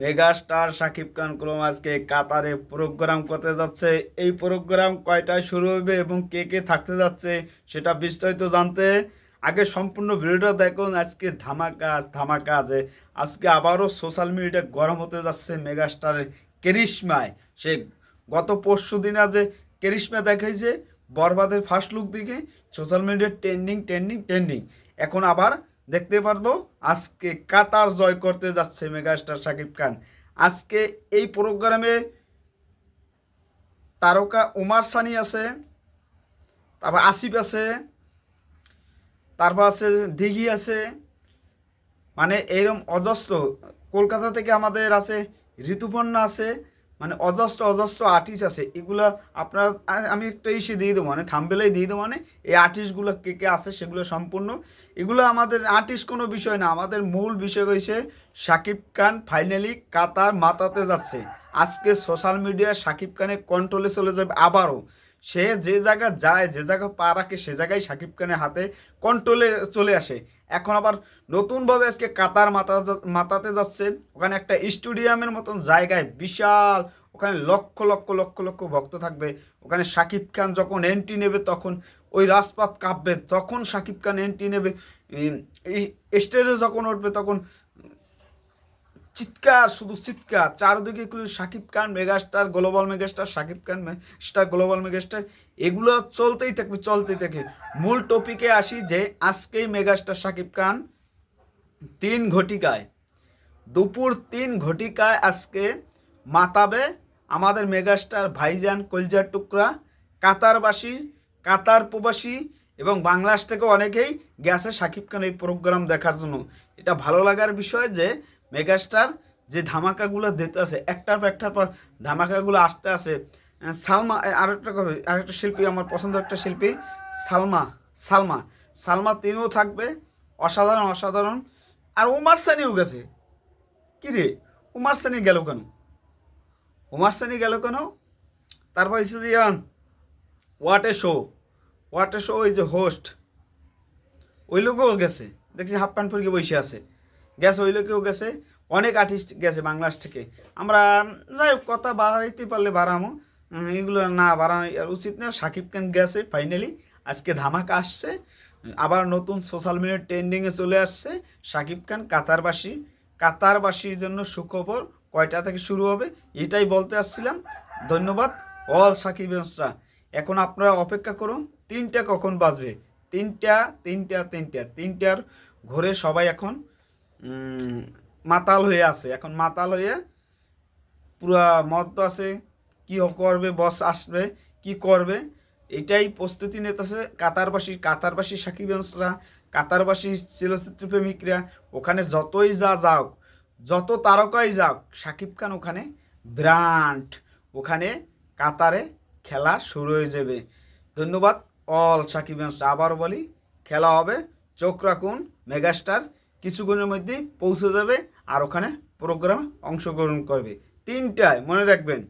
Megastar Shakib Khan coulomb আজকে কাতারে programme করতে যাচ্ছে। এই প্রোগ্রাম কয়টায় শুরু হবে এবং কে কে থাকতে যাচ্ছে সেটা বিস্তারিত জানতে আগে সম্পূর্ণ ভিডিওটা দেখুন। আজকে ধামাকা ধামাকা আছে। আজকে আবারও সোশ্যাল মিডিয়া গরম হতে যাচ্ছে মেগাস্টারের কেরিশমায়। সে গত পরশু দিন যে কেরিশমা দেখাইছে বরবাদের ফার্স্ট লুক দিকে social media trending trending trending. এখন আবার দেখতে পারবো আজকে কাতার জয় করতে যাচ্ছে মেগাস্টার শাকিব খান। আজকে এই প্রোগ্রামে তারকা ওমার সানি আছে, তারপর আসিফ আছে, তারপর আছে দিঘি আছে, মানে এইরকম অজস্র। কলকাতা থেকে আমাদের আছে ঋতুপর্ণা আছে, মানে অজস্র অজস্র আর্টিস্ট আছে। এগুলো আপনার আমি একটা ইসে দিয়ে দেবো, মানে থাম্বেলেই দিয়ে দেবো, মানে এই আর্টিস্টগুলো কে কে আছে সেগুলো সম্পূর্ণ। এগুলো আমাদের আর্টিস্ট কোনো বিষয় না, আমাদের মূল বিষয় হয়েছে শাকিব খান ফাইনালি কাতার মাতাতে যাচ্ছে। আজকে সোশ্যাল মিডিয়া শাকিব খানের কন্ট্রোলে চলে যাবে আবারও। সে যে জায়গা যায়, যে জায়গা পা রাখে, সে জায়গায় শাকিব খানের হাতে কন্ট্রোলে চলে আসে। এখন আবার নতুনভাবে আজকে কাতার মাতাতে যাচ্ছে। ওখানে একটা স্টেডিয়ামের মতন জায়গায় বিশাল, ওখানে লক্ষ লক্ষ লক্ষ লক্ষ ভক্ত থাকবে। ওখানে শাকিব খান যখন এন্ট্রি নেবে তখন ওই রাজপথ কাঁপবে। তখন শাকিব খান এন্ট্রি নেবে, স্টেজে যখন উঠবে তখন চিৎকার, শুধু চিৎকার চারদিকে। Shakib Khan megastar, global megastar, Shakib Khan star, global megastar, এগুলো চলতেই থাকবে চলতেই থাকে। মূল টপিকে আসি যে আজকেই মেগাস্টার শাকিব খান 3 ঘটিকায়, দুপুর 3 ঘটিকায় আজকে মাতাবে আমাদের মেগাস্টার ভাইজান কলজার টুকরা কাতারবাসী, কাতার প্রবাসী এবং বাংলাদেশ থেকে অনেকেই গেছে শাকিব খান এই প্রোগ্রাম দেখার জন্য। এটা ভালো লাগার বিষয় যে মেগাস্টার যে ধামাকাগুলো দিতে আছে, একটার পর ধামাকাগুলো আসতে আছে। সালমা আরেকটা শিল্পী, আমার পছন্দের একটা শিল্পী সালমা, সালমা সালমা তিনিও থাকবে। অসাধারণ অসাধারণ। আর ওমার সানিও গেছে। কিরে, উমার সানি গেল কেন? উমার সানি গেল কেন? তারপর হচ্ছে যে what a show, what a show, ওই যে হোস্ট, ওই লোকও গেছে। দেখছি হাফ প্যান্ট পরে বসে আছে, গেছে, ওই লোকেও গেছে। অনেক আর্টিস্ট গেছে বাংলাদেশ থেকে। আমরা যাই হোক, কথা বাড়াইতে পারলে বাড়ামো, এগুলো না বাড়ানো উচিত না। শাকিব খান গেছে ফাইনালি, আজকে ধামাকা আসছে। আবার নতুন সোশ্যাল মিডিয়া ট্রেন্ডিংয়ে চলে আসছে শাকিব খান কাতারবাসী। কাতারবাসীর জন্য সুখবর, কয়টা থেকে শুরু হবে এটাই বলতে আসছিলাম। ধন্যবাদ অল সাকিবিয়ানসরা। এখন আপনারা অপেক্ষা করুন 3টা কখন বাজবে। 3টার ঘরে সবাই এখন মাতাল হয়ে আছে। এখন মাতাল হয়ে পুরা মদ আছে। কি করবে, বস আসবে কি করবে, এটাই প্রস্তুতি নিতেছে কাতারবাসী সাকিবিয়ানসরা, কাতারবাসী চলচ্চিত্র প্রেমিকরা। ওখানে যতই যাক, যত তারকাই যাক, শাকিব খান ওখানে ব্র্যান্ড। ওখানে কাতারে খেলা শুরু হয়ে যাবে। ধন্যবাদ অল সাকিবিয়ানসরা। আবার বলি, খেলা হবে, চোখ রাখুন। মেগাস্টার কিছুক্ষণের মধ্যেই পৌঁছে যাবে আর ওখানে প্রোগ্রামে অংশগ্রহণ করবে। 3টায় মনে রাখবেন।